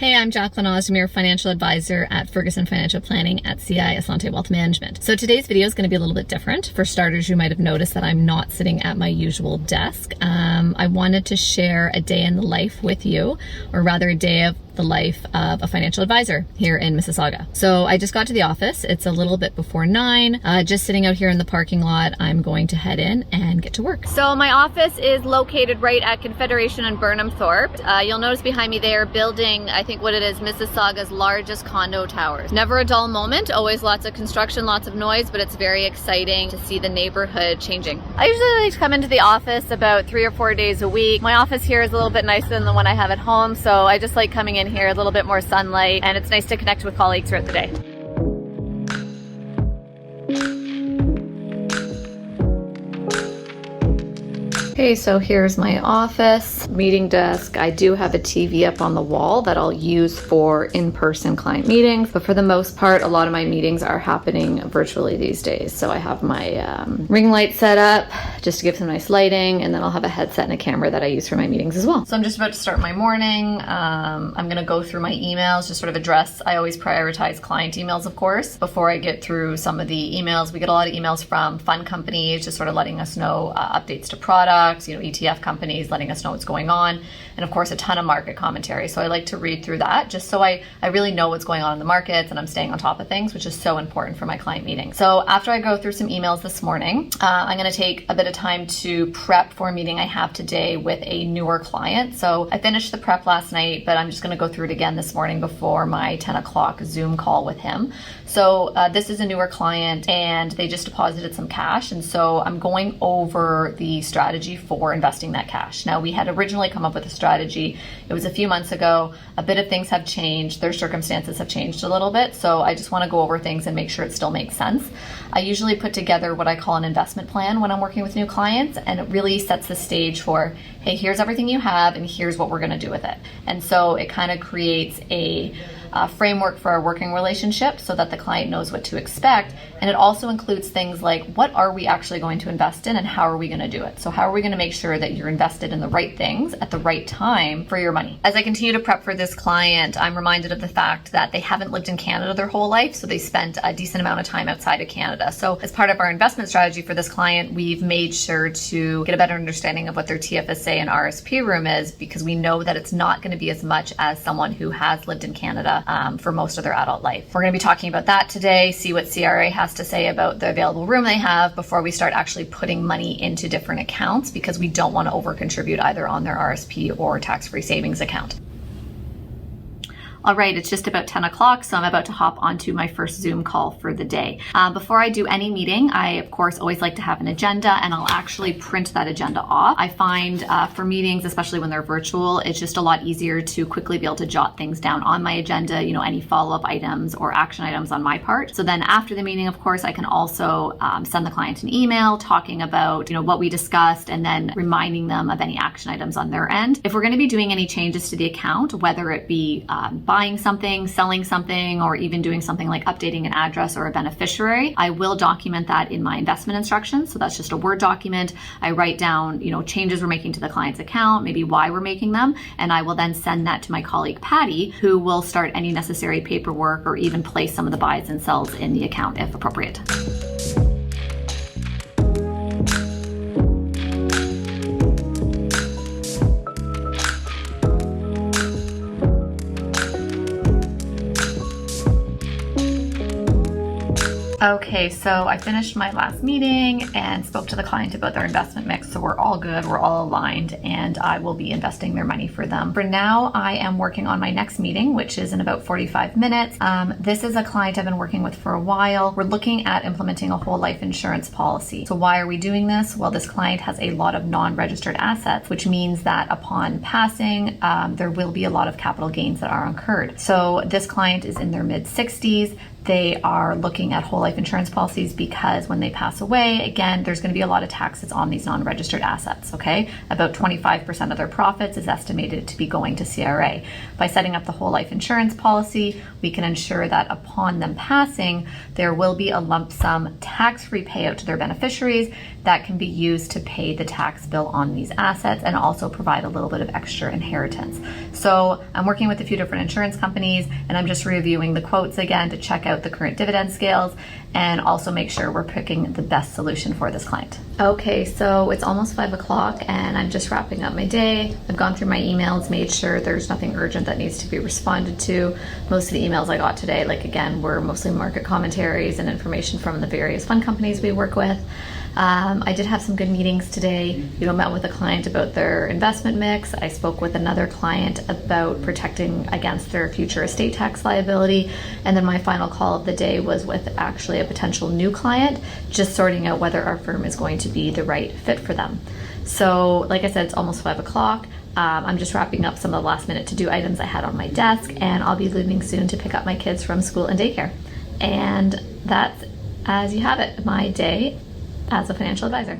Hey, I'm Jacqueline Ozdemir, financial advisor at Ferguson Financial Planning at CI Assante Wealth Management. So today's video is going to be a little bit different. For starters, you might have noticed that I'm not sitting at my usual desk. I wanted to share a day in the life with you, or rather a day of the life of a financial advisor here in Mississauga. So I just got to the office. It's a little bit before 9, just sitting out here in the parking lot. I'm going to head in and get to work. So my office is located right at Confederation and Burnham Thorpe. You'll notice behind me they are building, I think what it is, Mississauga's largest condo towers. Never a dull moment, always lots of construction, lots of noise, but it's very exciting to see the neighborhood changing. I usually like to come into the office about 3 or 4 days a week. My office here is a little bit nicer than the one I have at home, so I just like coming in here, a little bit more sunlight, and it's nice to connect with colleagues throughout the day. Okay, so here's my office, meeting desk. I do have a TV up on the wall that I'll use for in-person client meetings, but for the most part, a lot of my meetings are happening virtually these days. So I have my ring light set up just to give some nice lighting, and then I'll have a headset and a camera that I use for my meetings as well. So I'm just about to start my morning. I'm gonna go through my emails, just sort of address, I always prioritize client emails, of course, before I get through some of the emails. We get a lot of emails from fund companies, just sort of letting us know updates to products, ETF companies letting us know what's going on, and of course a ton of market commentary. So I like to read through that just so I really know what's going on in the markets and I'm staying on top of things, which is so important for my client meeting. So after I go through some emails this morning, I'm going to take a bit of time to prep for a meeting I have today with a newer client. So I finished the prep last night, but I'm just going to go through it again this morning before my 10 o'clock Zoom call with him. So this is a newer client and they just deposited some cash, and so I'm going over the strategy for investing that cash. Now, we had originally come up with a strategy. It was a few months ago. A bit of things have changed. Their circumstances have changed a little bit. So I just want to go over things and make sure it still makes sense. I usually put together what I call an investment plan when I'm working with new clients, and it really sets the stage for, hey, here's everything you have and here's what we're going to do with it. And so it kind of creates a framework for our working relationship so that the client knows what to expect. And it also includes things like, what are we actually going to invest in and how are we going to do it? So how are we going to make sure that you're invested in the right things at the right time for your money? As I continue to prep for this client, I'm reminded of the fact that they haven't lived in Canada their whole life, so they spent a decent amount of time outside of Canada. So as part of our investment strategy for this client, we've made sure to get a better understanding of what their TFSA and RSP room is, because we know that it's not going to be as much as someone who has lived in Canada for most of their adult life. We're going to be talking about that today, see what CRA has to say about the available room they have before we start actually putting money into different accounts, because we don't want to over contribute either on their RSP or tax-free savings account. All right, it's just about 10 o'clock, so I'm about to hop onto my first Zoom call for the day. Before I do any meeting, I, of course, always like to have an agenda, and I'll actually print that agenda off. I find for meetings, especially when they're virtual, it's just a lot easier to quickly be able to jot things down on my agenda, any follow-up items or action items on my part. So then after the meeting, of course, I can also send the client an email talking about, what we discussed, and then reminding them of any action items on their end. If we're going to be doing any changes to the account, whether it be buying something, selling something, or even doing something like updating an address or a beneficiary, I will document that in my investment instructions. So that's just a Word document. I write down, changes we're making to the client's account, maybe why we're making them, and I will then send that to my colleague Patty, who will start any necessary paperwork or even place some of the buys and sells in the account if appropriate. Okay, so I finished my last meeting and spoke to the client about their investment mix, so we're all good, we're all aligned, and I will be investing their money for them. For now, I am working on my next meeting, which is in about 45 minutes. This is a client I've been working with for a while. We're looking at implementing a whole life insurance policy. So why are we doing this? Well, this client has a lot of non-registered assets, which means that upon passing, there will be a lot of capital gains that are incurred. So this client is in their mid-60s. they are looking at whole life insurance policies because when they pass away, again, there's going to be a lot of taxes on these non-registered assets, okay? About 25% of their profits is estimated to be going to CRA. By setting up the whole life insurance policy, we can ensure that upon them passing, there will be a lump sum tax-free payout to their beneficiaries that can be used to pay the tax bill on these assets and also provide a little bit of extra inheritance. So I'm working with a few different insurance companies, and I'm just reviewing the quotes again to check out the current dividend scales and also make sure we're picking the best solution for this client. Okay, so it's almost 5 o'clock and I'm just wrapping up my day. I've gone through my emails, made sure there's nothing urgent that needs to be responded to. Most of the emails I got today, like again, were mostly market commentaries and information from the various fund companies we work with. I did have some good meetings today. Met with a client about their investment mix. I spoke with another client about protecting against their future estate tax liability. And then my final call of the day was with actually a potential new client, just sorting out whether our firm is going to be the right fit for them. So like I said, it's almost 5 o'clock. I'm just wrapping up some of the last minute to-do items I had on my desk, and I'll be leaving soon to pick up my kids from school and daycare. And that's, as you have it, my day as a financial advisor.